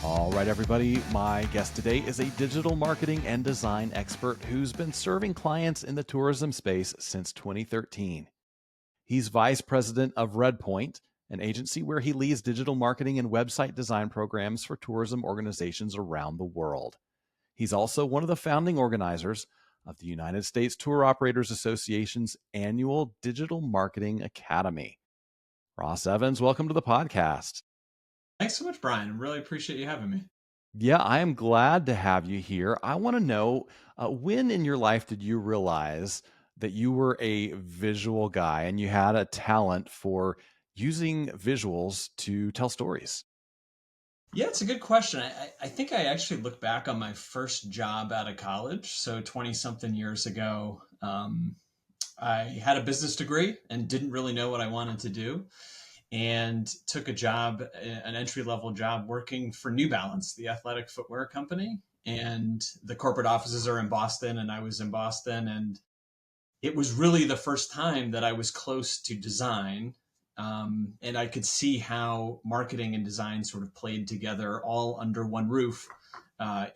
All right, everybody. My guest today is a digital marketing and design expert who's been serving clients in the tourism space since 2013. He's vice president of Redpoint, an agency where he leads digital marketing and website design programs for tourism organizations around the world. He's also one of the founding organizers of the United States Tour Operators Association's annual Digital Marketing Academy. Ross Evans, welcome to the podcast. Thanks so much, Brian. I really appreciate you having me. Yeah, I am glad to have you here. I want to know when in your life did you realize that you were a visual guy and you had a talent for using visuals to tell stories? Yeah, it's a good question. I think I actually look back on my first job out of college. So 20 something years ago, I had a business degree and didn't really know what I wanted to do, and took a job, an entry level job working for New Balance, the athletic footwear company. And the corporate offices are in Boston, and I was in Boston. And it was really the first time that I was close to design. And I could see how marketing and design sort of played together all under one roof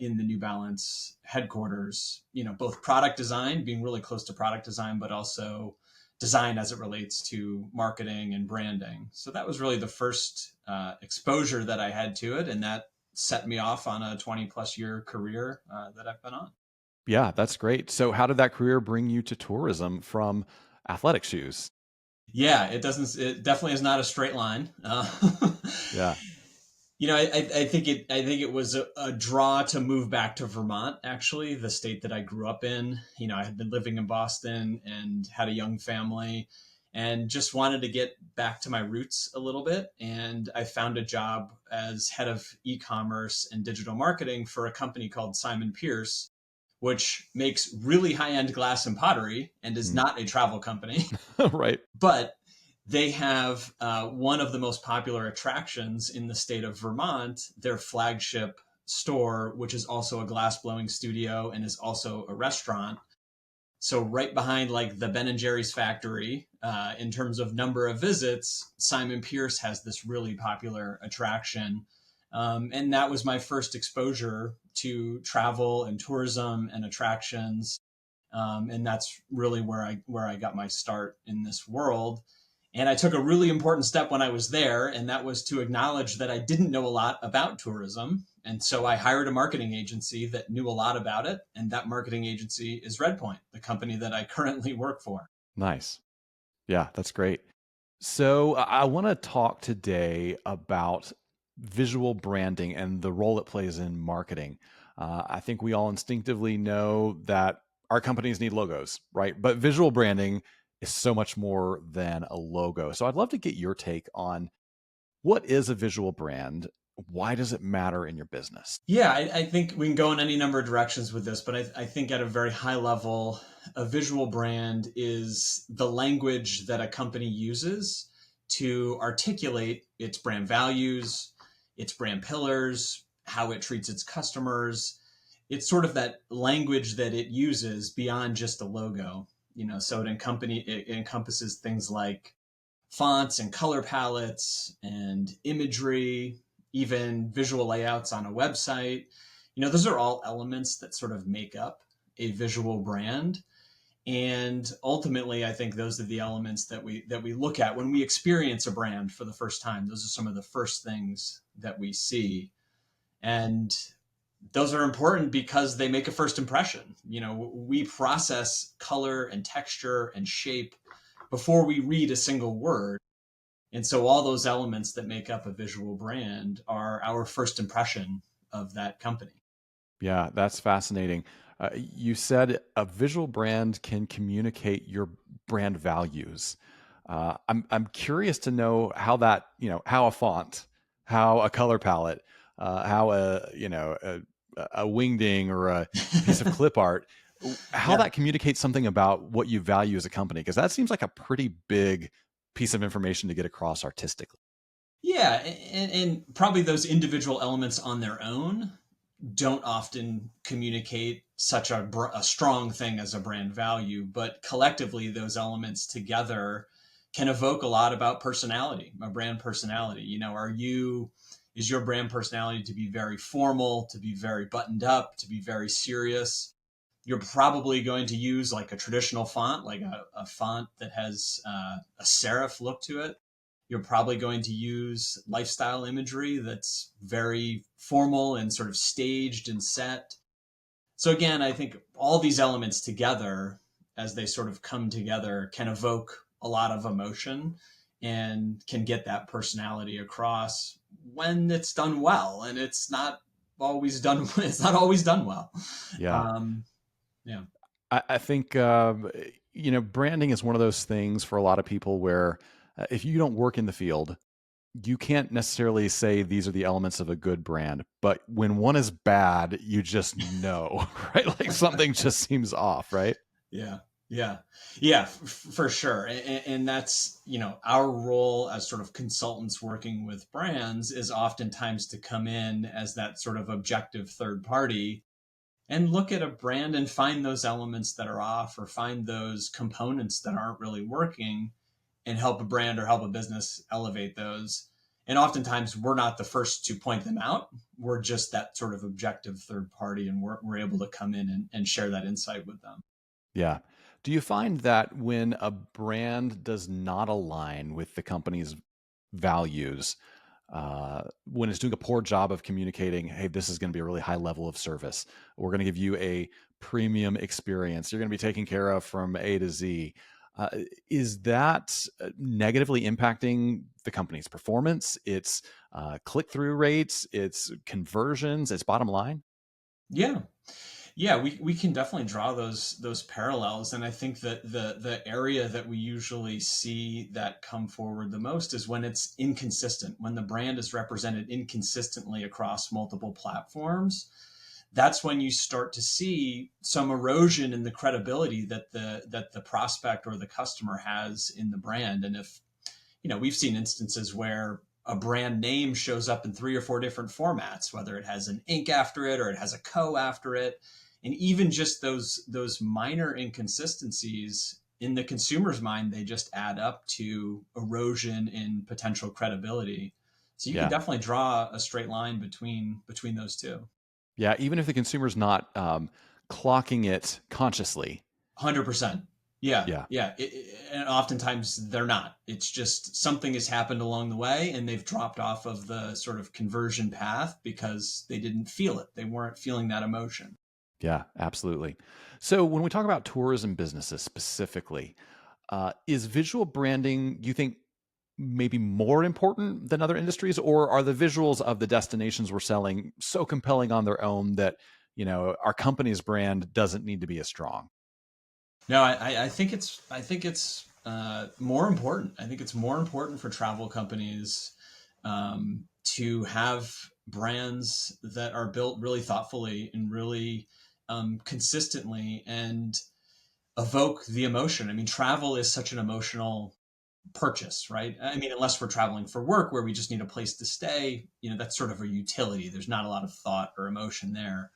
in the New Balance headquarters. You know, both product design, being really close to product design, but also design as it relates to marketing and branding. So that was really the first exposure that I had to it. And that set me off on a 20 plus year career that I've been on. Yeah, that's great. So, how did that career bring you to tourism from athletic shoes? Yeah, it definitely is not a straight line. Yeah. I think it was a draw to move back to Vermont, actually, the state that I grew up in. You know, I had been living in Boston and had a young family and just wanted to get back to my roots a little bit. And I found a job as head of e-commerce and digital marketing for a company called Simon Pierce, which makes really high-end glass and pottery and is Mm. not a travel company. Right. But they have one of the most popular attractions in the state of Vermont, their flagship store, which is also a glass blowing studio and is also a restaurant. So right behind like the Ben and Jerry's factory, in terms of number of visits, Simon Pierce has this really popular attraction. And that was my first exposure to travel and tourism and attractions. And that's really where I got my start in this world. And I took a really important step when I was there, and that was to acknowledge that I didn't know a lot about tourism. And so I hired a marketing agency that knew a lot about it. And that marketing agency is Redpoint, the company that I currently work for. Nice. Yeah, that's great. So, I want to talk today about visual branding and the role it plays in marketing. I think we all instinctively know that our companies need logos, right? But visual branding is so much more than a logo. So, I'd love to get your take on what is a visual brand? Why does it matter in your business? Yeah, I think we can go in any number of directions with this, but I think at a very high level, a visual brand is the language that a company uses to articulate its brand values, its brand pillars, how it treats its customers. It's sort of that language that it uses beyond just a logo. You know, so it encompasses things like fonts and color palettes and imagery, even visual layouts on a website. You know, those are all elements that sort of make up a visual brand. And ultimately, I think those are the elements that we look at when we experience a brand for the first time. Those are some of the first things that we see. And those are important because they make a first impression. You know, we process color and texture and shape before we read a single word. And so all those elements that make up a visual brand are our first impression of that company. Yeah, that's fascinating. You said a visual brand can communicate your brand values. I'm curious to know how that, how a font, how a color palette, how a wingding or a piece of clip art, how Yeah. that communicates something about what you value as a company, because that seems like a pretty big piece of information to get across artistically. Yeah. And probably those individual elements on their own don't often communicate such a strong thing as a brand value, but collectively, those elements together can evoke a lot about personality, a brand personality. You know, are you Is your brand personality to be very formal, to be very buttoned up, to be very serious? You're probably going to use like a traditional font, like a font that has a serif look to it. You're probably going to use lifestyle imagery that's very formal and sort of staged and set. So again, I think all these elements together, as they sort of come together, can evoke a lot of emotion and can get that personality across when it's done well. And it's not always done. It's not always done well. Yeah. Um, yeah. I think, branding is one of those things for a lot of people where if you don't work in the field, you can't necessarily say these are the elements of a good brand. But when one is bad, you just know, right? Like something just seems off, right? Yeah. Yeah. Yeah, for sure. And that's, our role as sort of consultants working with brands is oftentimes to come in as that sort of objective third party and look at a brand and find those elements that are off or find those components that aren't really working and help a brand or help a business elevate those. And oftentimes we're not the first to point them out. We're just that sort of objective third party, and we're able to come in and share that insight with them. Yeah. Do you find that when a brand does not align with the company's values, when it's doing a poor job of communicating, hey, this is going to be a really high level of service. We're going to give you a premium experience. You're going to be taken care of from A to Z. Uh, is that negatively impacting the company's performance, its click through rates, its conversions, its bottom line? Yeah. Yeah, we can definitely draw those parallels, and I think that the area that we usually see that come forward the most is when it's inconsistent, when the brand is represented inconsistently across multiple platforms. That's when you start to see some erosion in the credibility that the prospect or the customer has in the brand. And if we've seen instances where a brand name shows up in three or four different formats, whether it has an ink after it or it has a co after it. And even just those minor inconsistencies in the consumer's mind, they just add up to erosion in potential credibility. So you can Yeah. definitely draw a straight line between those two. Yeah. Even if the consumer's not clocking it consciously. 100%. Yeah, Yeah. yeah. And oftentimes they're not. It's just something has happened along the way and they've dropped off of the sort of conversion path because they didn't feel it. They weren't feeling that emotion. Yeah, absolutely. So when we talk about tourism businesses specifically, is visual branding, you think, maybe more important than other industries, or are the visuals of the destinations we're selling so compelling on their own that our company's brand doesn't need to be as strong? No, I think it's more important. I think it's more important for travel companies to have brands that are built really thoughtfully and really consistently and evoke the emotion. I mean, travel is such an emotional purchase, right? I mean, unless we're traveling for work where we just need a place to stay, that's sort of a utility. There's not a lot of thought or emotion there.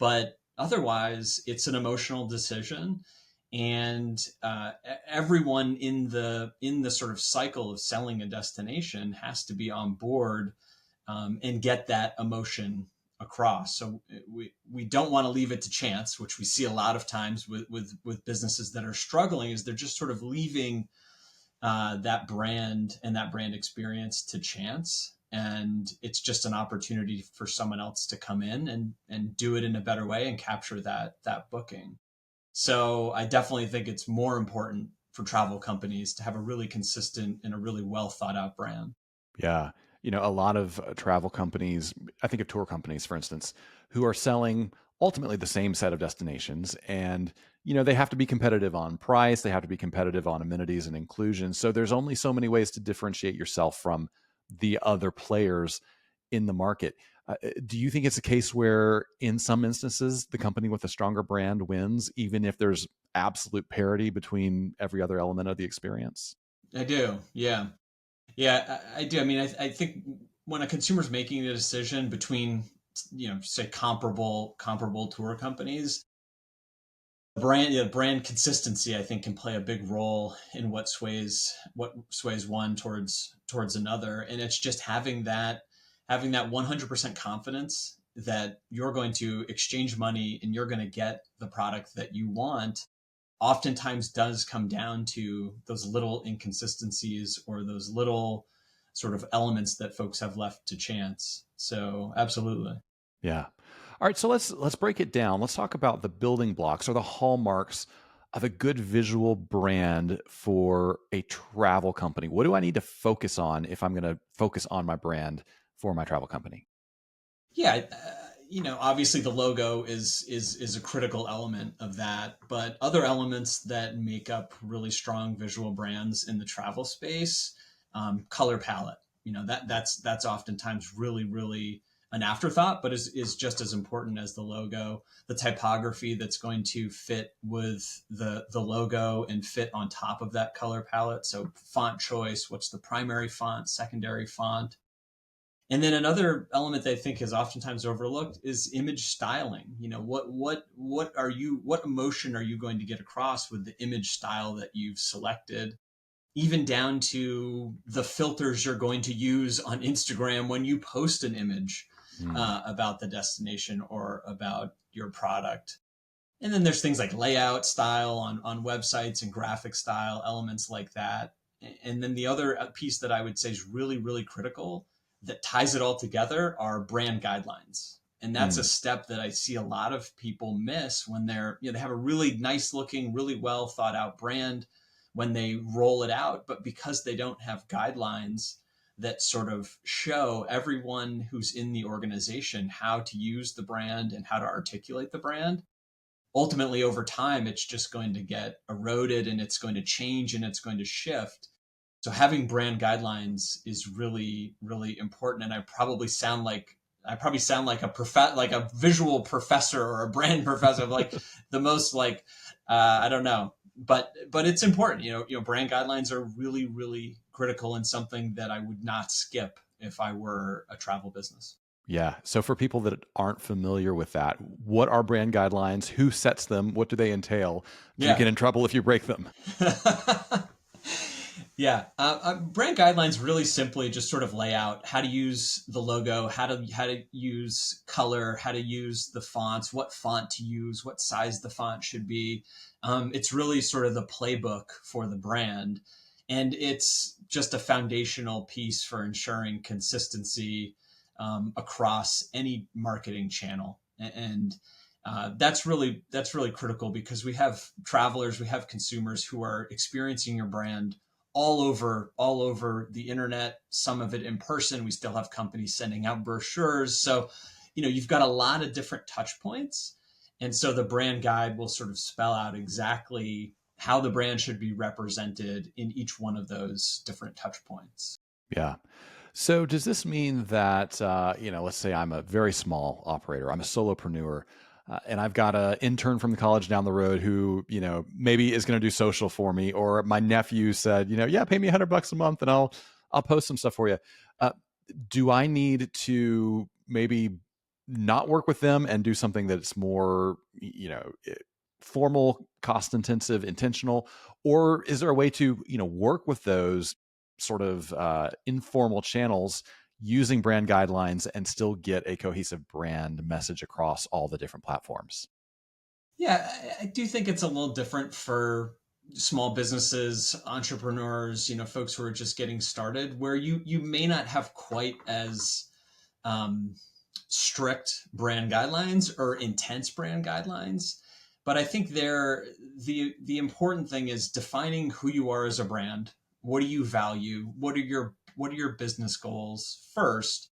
But otherwise, it's an emotional decision, and everyone in the sort of cycle of selling a destination has to be on board and get that emotion across. So we don't want to leave it to chance, which we see a lot of times with businesses that are struggling, is they're just sort of leaving that brand and that brand experience to chance. And it's just an opportunity for someone else to come in and do it in a better way and capture that booking. So I definitely think it's more important for travel companies to have a really consistent and a really well thought out brand. Yeah. A lot of travel companies, I think of tour companies, for instance, who are selling ultimately the same set of destinations. And, they have to be competitive on price, they have to be competitive on amenities and inclusion. So there's only so many ways to differentiate yourself from the other players in the market. Do you think it's a case where, in some instances, the company with a stronger brand wins, even if there's absolute parity between every other element of the experience? I do. Yeah. Yeah, I do. I mean, I think when a consumer's making a decision between, say comparable tour companies, brand consistency, I think, can play a big role in what sways one towards another. And it's just having having that 100% confidence that you're going to exchange money and you're going to get the product that you want oftentimes does come down to those little inconsistencies or those little sort of elements that folks have left to chance. So absolutely. Yeah. All right, so let's break it down. Let's talk about the building blocks or the hallmarks of a good visual brand for a travel company. What do I need to focus on if I'm going to focus on my brand for my travel company? Yeah, obviously the logo is a critical element of that, but other elements that make up really strong visual brands in the travel space, color palette. That's oftentimes really an afterthought, but is just as important as the logo. The typography that's going to fit with the logo and fit on top of that color palette. So font choice, what's the primary font, secondary font, and then another element that I think is oftentimes overlooked is image styling. What emotion are you going to get across with the image style that you've selected, even down to the filters you're going to use on Instagram when you post an image Hmm. about the destination or about your product. And then there's things like layout style on websites and graphic style elements like that. And then the other piece that I would say is really critical that ties it all together are brand guidelines. And that's a Hmm. step that I see a lot of people miss when they have a really nice looking, really well thought out brand when they roll it out. But because they don't have guidelines that sort of show everyone who's in the organization how to use the brand and how to articulate the brand, ultimately over time it's just going to get eroded and it's going to change and it's going to shift. So having brand guidelines is really important. And I probably sound like like a visual professor or a brand professor, like the most like I don't know, but it's important. Brand guidelines are really critical and something that I would not skip if I were a travel business. Yeah. So for people that aren't familiar with that, what are brand guidelines? Who sets them? What do they entail? Do you Yeah. get in trouble if you break them? Yeah, brand guidelines really simply just sort of lay out how to use the logo, how to use color, how to use the fonts, what font to use, what size the font should be. It's really sort of the playbook for the brand, and it's just a foundational piece for ensuring consistency across any marketing channel. And that's really critical because we have travelers, we have consumers who are experiencing your brand all over the internet, some of it in person. We still have companies sending out brochures. So, you've got a lot of different touch points. And so the brand guide will sort of spell out exactly how the brand should be represented in each one of those different touch points. Yeah. So does this mean that let's say I'm a very small operator, I'm a solopreneur, and I've got an intern from the college down the road who maybe is going to do social for me, or my nephew said, yeah, pay me $100 a month and I'll post some stuff for you. Uh, do I need to maybe not work with them and do something that's more, formal, cost intensive, intentional? Or is there a way to, work with those sort of informal channels using brand guidelines and still get a cohesive brand message across all the different platforms? Yeah, I do think it's a little different for small businesses, entrepreneurs, folks who are just getting started, where you may not have quite as um, strict brand guidelines or intense brand guidelines. But I think the important thing is defining who you are as a brand. What do you value? What are your business goals first?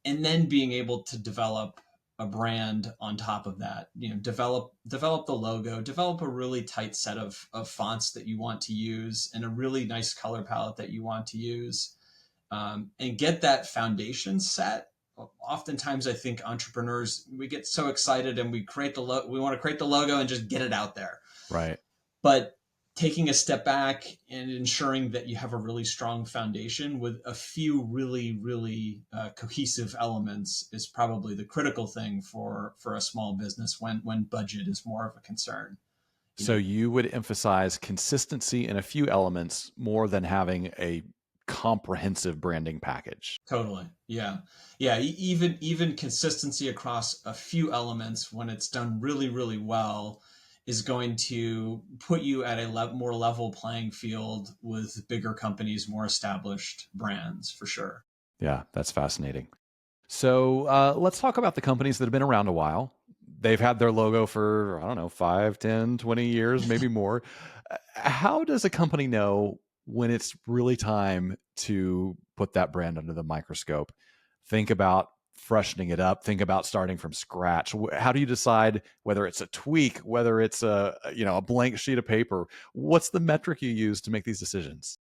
And then being able to develop a brand on top of that. Develop the logo, develop a really tight set of fonts that you want to use and a really nice color palette that you want to use, and get that foundation set. Oftentimes I think entrepreneurs, we get so excited and we want to create the logo and just get it out there. Right. But taking a step back and ensuring that you have a really strong foundation with a few really cohesive elements is probably the critical thing for a small business when budget is more of a concern. you So know you would emphasize consistency in a few elements more than having a comprehensive branding package. Totally. Yeah. Yeah. Even consistency across a few elements when it's done really, really well is going to put you at a more level playing field with bigger companies, more established brands for sure. Yeah, that's fascinating. So let's talk about the companies that have been around a while. They've had their logo for, I don't know, 5, 10, 20 years, maybe more. How does a company know when it's really time to put that brand under the microscope? Think about freshening it up. Think about starting from scratch. How do you decide whether it's a tweak, whether it's a blank sheet of paper? What's the metric you use to make these decisions?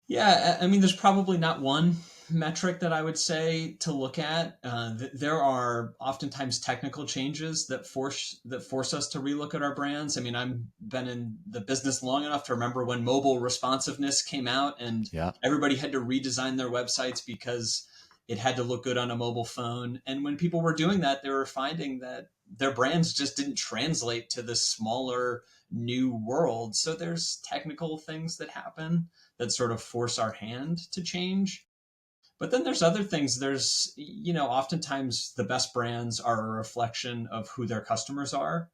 Yeah, I mean, there's probably not one metric that I would say to look at. There are oftentimes technical changes that force us to relook at our brands. I mean, I've been in the business long enough to remember when mobile responsiveness came out, and Yeah. everybody had to redesign their websites because it had to look good on a mobile phone. And when people were doing that, they were finding that their brands just didn't translate to this smaller new world. So there's technical things that happen that sort of force our hand to change. But then there's other things. Oftentimes the best brands are a reflection of who their customers are.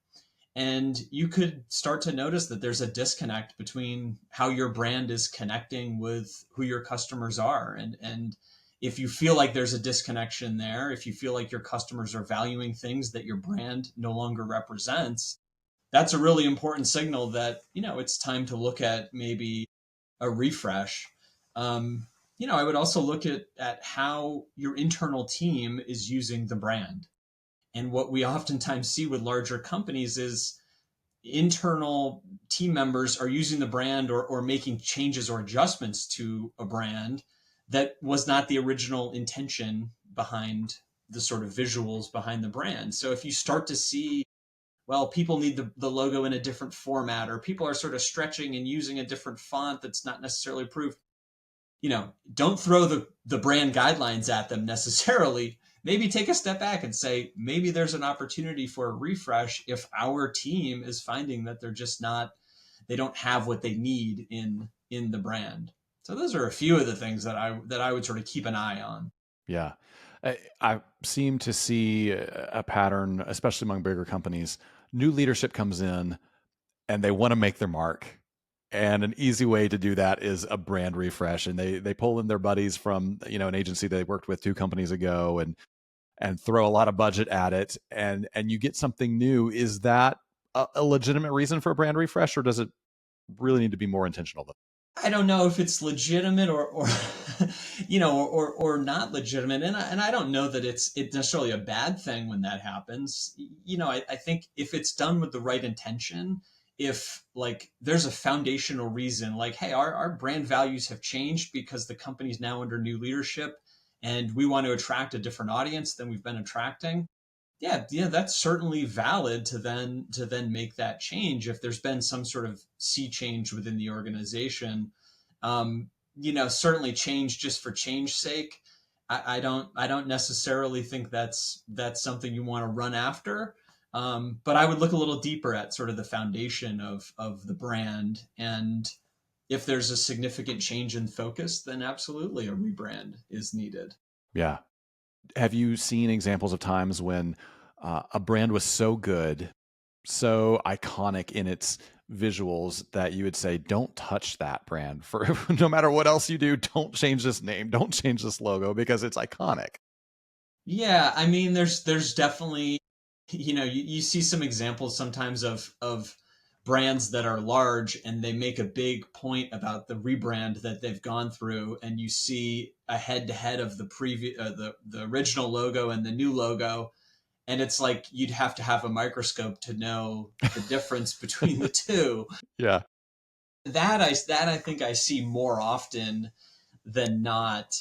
And you could start to notice that there's a disconnect between how your brand is connecting with who your customers are. And if you feel like there's a disconnection there, if you feel like your customers are valuing things that your brand no longer represents, that's a really important signal that, it's time to look at maybe a refresh. Um, I would also look at how your internal team is using the brand. And what we oftentimes see with larger companies is internal team members are using the brand or making changes or adjustments to a brand that was not the original intention behind the sort of visuals behind the brand. So if you start to see, well, people need the logo in a different format, or people are sort of stretching and using a different font that's not necessarily approved, don't throw the brand guidelines at them necessarily. Maybe take a step back and say, maybe there's an opportunity for a refresh if our team is finding that they don't have what they need in the brand. So those are a few of the things that I would sort of keep an eye on. Yeah. I seem to see a pattern, especially among bigger companies. New leadership comes in and they want to make their mark. And an easy way to do that is a brand refresh. And they pull in their buddies from, an agency they worked with 2 companies ago and throw a lot of budget at it, and you get something new. Is that a legitimate reason for a brand refresh, or does it really need to be more intentional than? I don't know if it's legitimate or or not legitimate, and I don't know that it's necessarily a bad thing when that happens. I think if it's done with the right intention, if like there's a foundational reason, like, hey, our brand values have changed because the company's now under new leadership, and we want to attract a different audience than we've been attracting. Yeah, that's certainly valid to then make that change if there's been some sort of sea change within the organization. Certainly change just for change sake. I don't necessarily think that's something you want to run after. But I would look a little deeper at sort of the foundation of the brand, and if there's a significant change in focus, then absolutely a rebrand is needed. Yeah. Have you seen examples of times when a brand was so good, so iconic in its visuals that you would say, "Don't touch that brand for no matter what else you do. Don't change this name. Don't change this logo because it's iconic." Yeah, I mean, there's definitely, you see some examples sometimes of brands that are large and they make a big point about the rebrand that they've gone through, and you see a head to head of the previous the original logo and the new logo, and it's like you'd have to have a microscope to know the difference between the two. Yeah. That I think I see more often than not.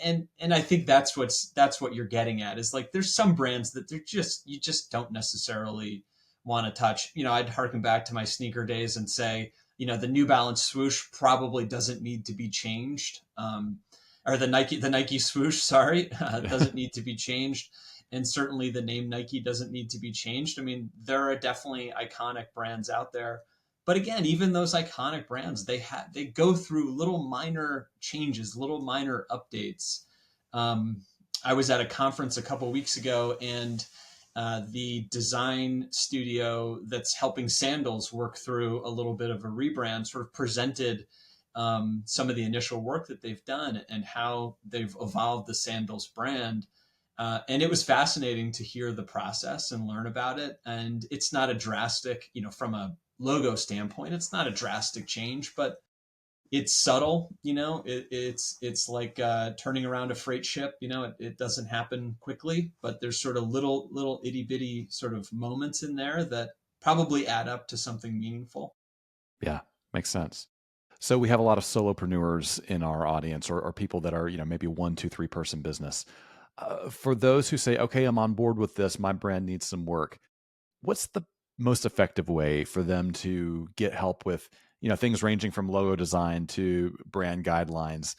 And I think that's what you're getting at is like there's some brands that you just don't necessarily want to touch. I'd harken back to my sneaker days and say, the New Balance swoosh probably doesn't need to be changed, or the Nike swoosh, sorry, doesn't need to be changed, and certainly the name Nike doesn't need to be changed. I mean, there are definitely iconic brands out there But again, even those iconic brands, they go through little minor changes, little minor updates. Um, I was at a conference a couple weeks ago, and the design studio that's helping sandals work through a little bit of a rebrand sort of presented some of the initial work that they've done and how they've evolved the sandals brand. And it was fascinating to hear the process and learn about it. And it's not a drastic, from a logo standpoint, it's not a drastic change, but it's subtle. It's like turning around a freight ship. It doesn't happen quickly, but there's sort of little itty bitty sort of moments in there that probably add up to something meaningful. Yeah, makes sense. So we have a lot of solopreneurs in our audience, or people that are, maybe 1, 2, 3 person business. For those who say, okay, I'm on board with this, my brand needs some work. What's the most effective way for them to get help with, things ranging from logo design to brand guidelines?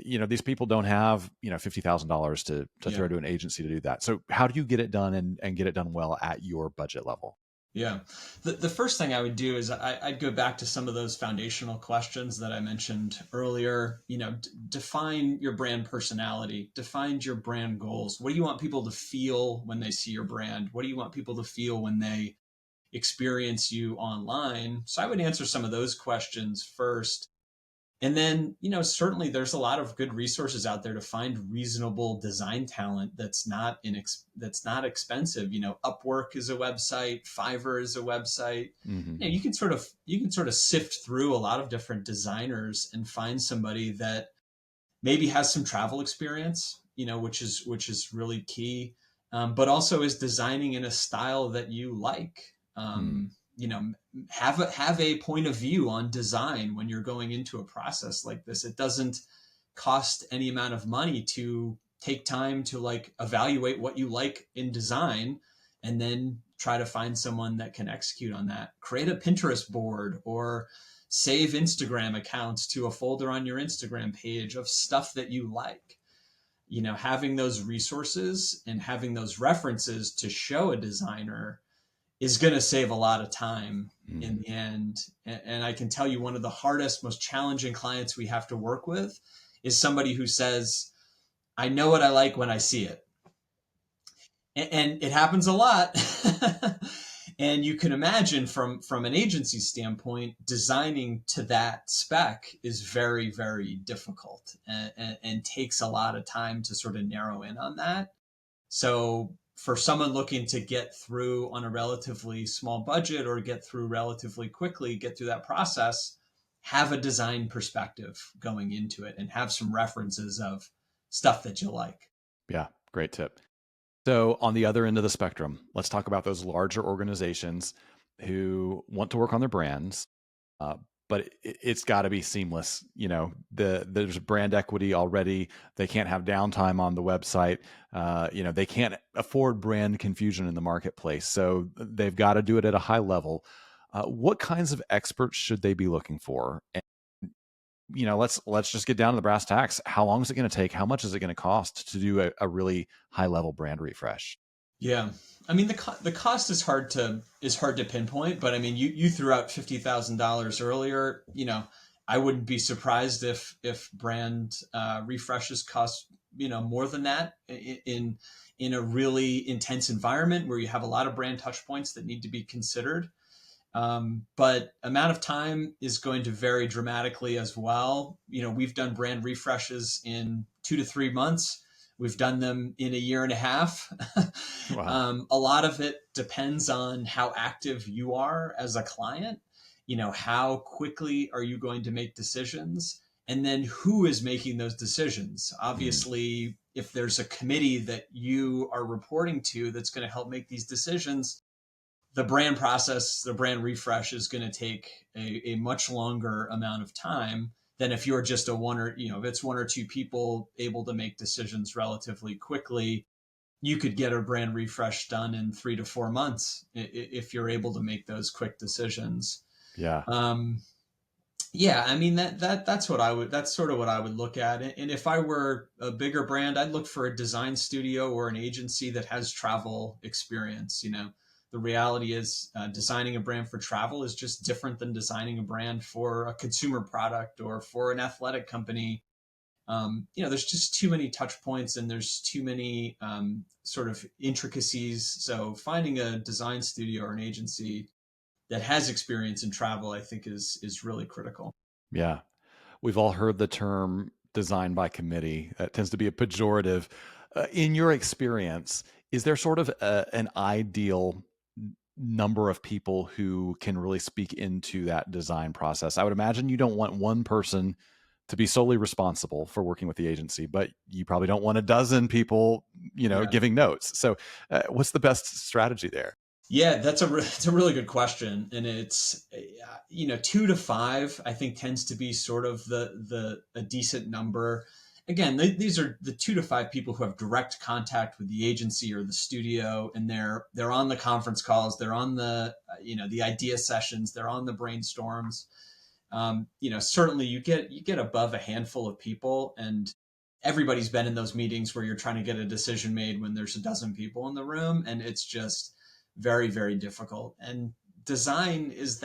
These people don't have, $50,000 to Yeah. throw to an agency to do that. So how do you get it done and get it done well at your budget level? Yeah. The first thing I would do is I'd go back to some of those foundational questions that I mentioned earlier. Define your brand personality, define your brand goals. What do you want people to feel when they see your brand? What do you want people to feel when they experience you online? So I would answer some of those questions first. And then, certainly there's a lot of good resources out there to find reasonable design talent that's not expensive. Upwork is a website, Fiverr is a website. Hmm. You can sort of sift through a lot of different designers and find somebody that maybe has some travel experience, which is really key, but also is designing in a style that you like. Have a point of view on design when you're going into a process like this. It doesn't cost any amount of money to take time to like evaluate what you like in design and then try to find someone that can execute on that. Create a Pinterest board or save Instagram accounts to a folder on your Instagram page of stuff that you like. Having those resources and having those references to show a designer is going to save a lot of time in Mm. the end. And I can tell you, one of the hardest, most challenging clients we have to work with is somebody who says, I know what I like when I see it. And it happens a lot. And you can imagine from an agency standpoint, designing to that spec is very, very difficult and takes a lot of time to sort of narrow in on that. So for someone looking to get through on a relatively small budget or get through relatively quickly, get through that process, have a design perspective going into it and have some references of stuff that you like. Yeah, great tip. So, on the other end of the spectrum, let's talk about those larger organizations who want to work on their brands, uh, but it's got to be seamless. There's brand equity already. They can't have downtime on the website. They can't afford brand confusion in the marketplace. So they've got to do it at a high level. What kinds of experts should they be looking for? And, let's just get down to the brass tacks. How long is it going to take? How much is it going to cost to do a really high level brand refresh? Yeah. I mean, the cost is hard to pinpoint, but I mean, you threw out $50,000 earlier. I wouldn't be surprised if brand refreshes cost more than that in a really intense environment where you have a lot of brand touch points that need to be considered. But amount of time is going to vary dramatically as well. We've done brand refreshes in 2 to 3 months. We've done them in a year and a half. Wow. A lot of it depends on how active you are as a client. How quickly are you going to make decisions? And then who is making those decisions? Mm, Obviously, if there's a committee that you are reporting to that's going to help make these decisions, the brand process, the brand refresh is going to take a much longer amount of time than if you're just if it's one or two people able to make decisions relatively quickly. You could get a brand refresh done in 3 to 4 months if you're able to make those quick decisions. yeah. Um, yeah, I mean that's sort of what I would look at. And if I were a bigger brand, I'd look for a design studio or an agency that has travel experience. the reality is designing a brand for travel is just different than designing a brand for a consumer product or for an athletic company. There's just too many touch points and there's too many sort of intricacies. So finding a design studio or an agency that has experience in travel, I think is really critical. Yeah. We've all heard the term design by committee. That tends to be a pejorative. In your experience, is there sort of an ideal number of people who can really speak into that design process? I would imagine you don't want one person to be solely responsible for working with the agency, but you probably don't want a dozen people, Yeah. giving notes. So, what's the best strategy there? Yeah, it's a really good question, and it's 2 to 5. I think tends to be sort of the a decent number. Again, these are the 2 to 5 people who have direct contact with the agency or the studio, and they're on the conference calls, they're on the the idea sessions, they're on the brainstorms. Certainly you get above a handful of people, and everybody's been in those meetings where you're trying to get a decision made when there's a dozen people in the room, and it's just very, very difficult. And design is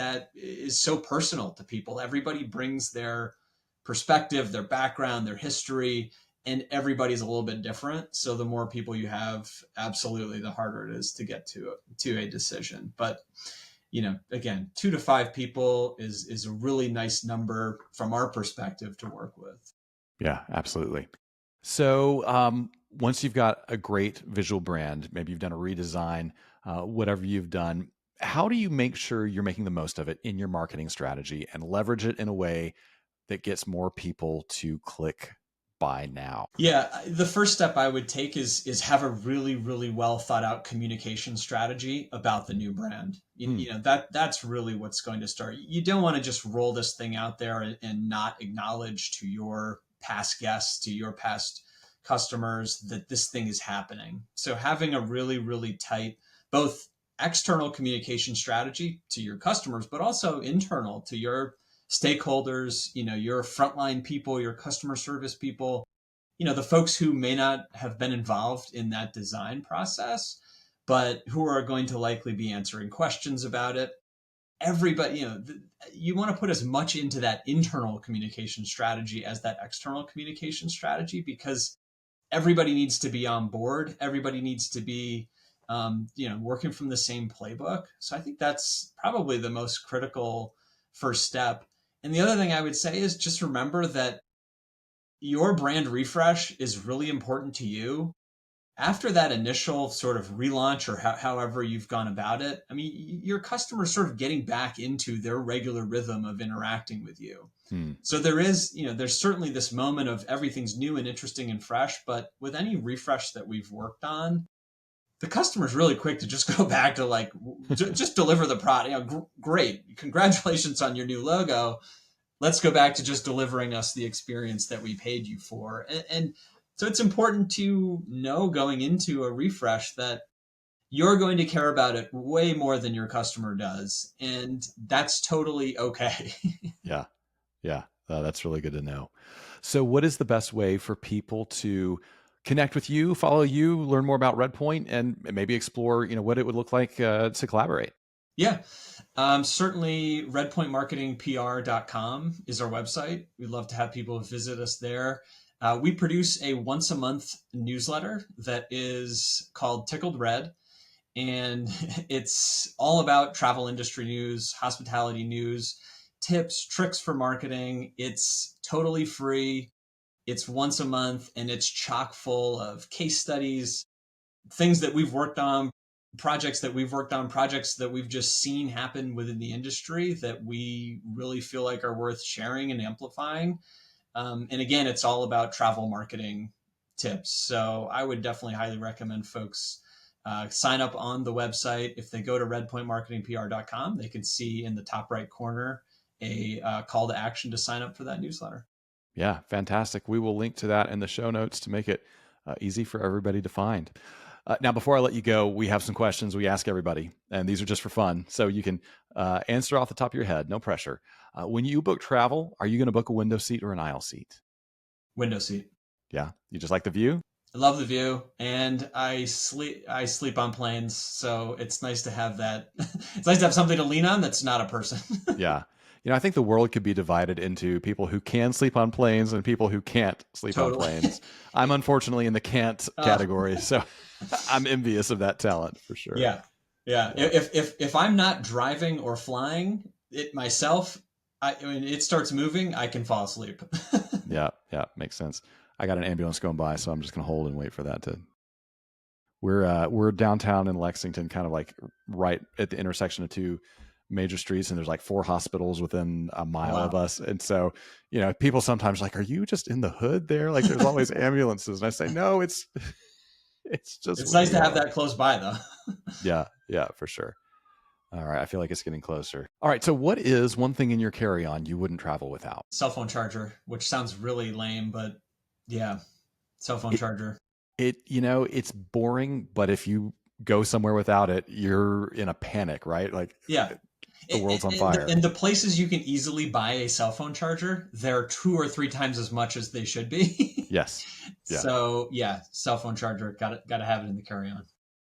so personal to people. Everybody brings their perspective, their background, their history, and everybody's a little bit different. So the more people you have, absolutely, the harder it is to get to a decision. But again, 2 to 5 people is a really nice number from our perspective to work with. Yeah, absolutely. So, once you've got a great visual brand, maybe you've done a redesign, whatever you've done, how do you make sure you're making the most of it in your marketing strategy and leverage it in a way that gets more people to click buy now? Yeah, the first step I would take is have a really, really well thought out communication strategy about the new brand. Hmm. That's really what's going to start. You don't want to just roll this thing out there and not acknowledge to your past guests, to your past customers that this thing is happening. So having a really, really tight both external communication strategy to your customers, but also internal to your stakeholders, your frontline people, your customer service people, the folks who may not have been involved in that design process, but who are going to likely be answering questions about it. Everybody, you want to put as much into that internal communication strategy as that external communication strategy, because everybody needs to be on board. Everybody needs to be, working from the same playbook. So I think that's probably the most critical first step. And the other thing I would say is just remember that your brand refresh is really important to you. After that initial sort of relaunch or however you've gone about it, I mean, your customers sort of getting back into their regular rhythm of interacting with you. Hmm. So there's certainly this moment of everything's new and interesting and fresh, but with any refresh that we've worked on, the customer's really quick to just go back to like, just deliver the product. Great. Congratulations on your new logo. Let's go back to just delivering us the experience that we paid you for. And so it's important to know going into a refresh that you're going to care about it way more than your customer does. And that's totally okay. Yeah. Yeah. That's really good to know. So, what is the best way for people to connect with you, follow you, learn more about Redpoint, and maybe explore, what it would look like to collaborate? Yeah. Certainly, redpointmarketingpr.com is our website. We'd love to have people visit us there. We produce a once a month newsletter that is called Tickled Red, and it's all about travel industry news, hospitality news, tips, tricks for marketing. It's totally free. It's once a month, and it's chock full of case studies, things that we've worked on, projects that we've just seen happen within the industry that we really feel like are worth sharing and amplifying. And again, it's all about travel marketing tips. So I would definitely highly recommend folks sign up on the website. If they go to redpointmarketingpr.com, they can see in the top right corner a call to action to sign up for that newsletter. Yeah, fantastic. We will link to that in the show notes to make it easy for everybody to find. Now, before I let you go, we have some questions we ask everybody, and these are just for fun. So you can answer off the top of your head, no pressure. When you book travel, are you going to book a window seat or an aisle seat? Window seat. Yeah, you just like the view? I love the view, and I sleep on planes, so it's nice to have that. It's nice to have something to lean on that's not a person. Yeah. I think the world could be divided into people who can sleep on planes and people who can't sleep on Totally. planes. I'm unfortunately in the can't uh, category, so I'm envious of that talent for sure. yeah, yeah. Yeah. If I'm not driving or flying it myself, I mean, it starts moving, I can fall asleep. Yeah. Yeah. Makes sense. I got an ambulance going by, so I'm just gonna hold and wait for that to. We're downtown in Lexington, kind of like right at the intersection of two major streets, and there's like 4 hospitals within a Oh, mile of wow. us. And so, people sometimes like, "Are you just in the hood there? Like, there's always ambulances." And I say, "No, it's it's just It's where nice we to have are." that close by, though. Yeah, yeah, for sure. All right, I feel like it's getting closer. All right, so what is one thing in your carry-on you wouldn't travel without? Cell phone charger, which sounds really lame, but yeah, cell phone It charger. it's boring, but if you go somewhere without it, you're in a panic, right? Like Yeah. the world's on fire. And the places you can easily buy a cell phone charger, they're 2 or 3 times as much as they should be. Yes. Yeah. So yeah, cell phone charger, gotta have it in the carry on.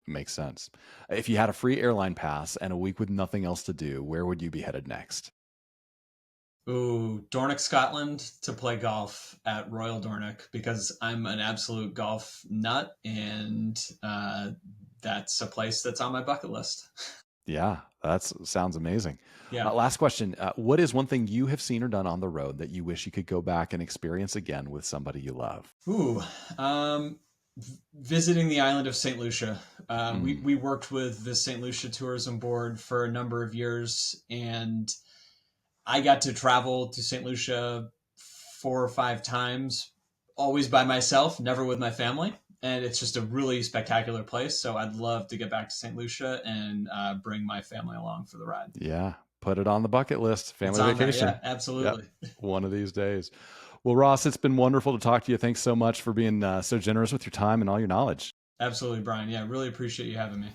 Makes sense. If you had a free airline pass and a week with nothing else to do, where would you be headed next? Ooh, Dornoch, Scotland, to play golf at Royal Dornoch because I'm an absolute golf nut, and that's a place that's on my bucket list. Yeah, that sounds amazing. Yeah. Last question. What is one thing you have seen or done on the road that you wish you could go back and experience again with somebody you love? Ooh, visiting the island of St. Lucia. Mm, We worked with the St. Lucia Tourism Board for a number of years, and I got to travel to St. Lucia 4 or 5 times, always by myself, never with my family. And it's just a really spectacular place. So I'd love to get back to St. Lucia and bring my family along for the ride. yeah, put it on the bucket list. It's Family on there. vacation. Yeah, Yep, absolutely. one of these days. Well, Ross, it's been wonderful to talk to you. Thanks so much for being so generous with your time and all your knowledge. Absolutely, Brian. Yeah, really appreciate you having me.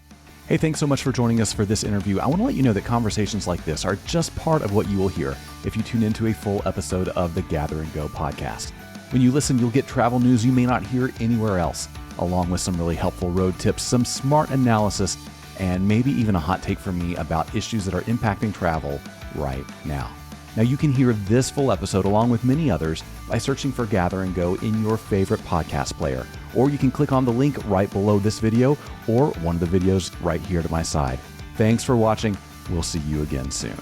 Hey, thanks so much for joining us for this interview. I want to let you know that conversations like this are just part of what you will hear if you tune into a full episode of the Gather and Go podcast. When you listen, you'll get travel news you may not hear anywhere else, along with some really helpful road tips, some smart analysis, and maybe even a hot take from me about issues that are impacting travel right now. Now, you can hear this full episode along with many others by searching for Gather and Go in your favorite podcast player, or you can click on the link right below this video or one of the videos right here to my side. Thanks for watching. We'll see you again soon.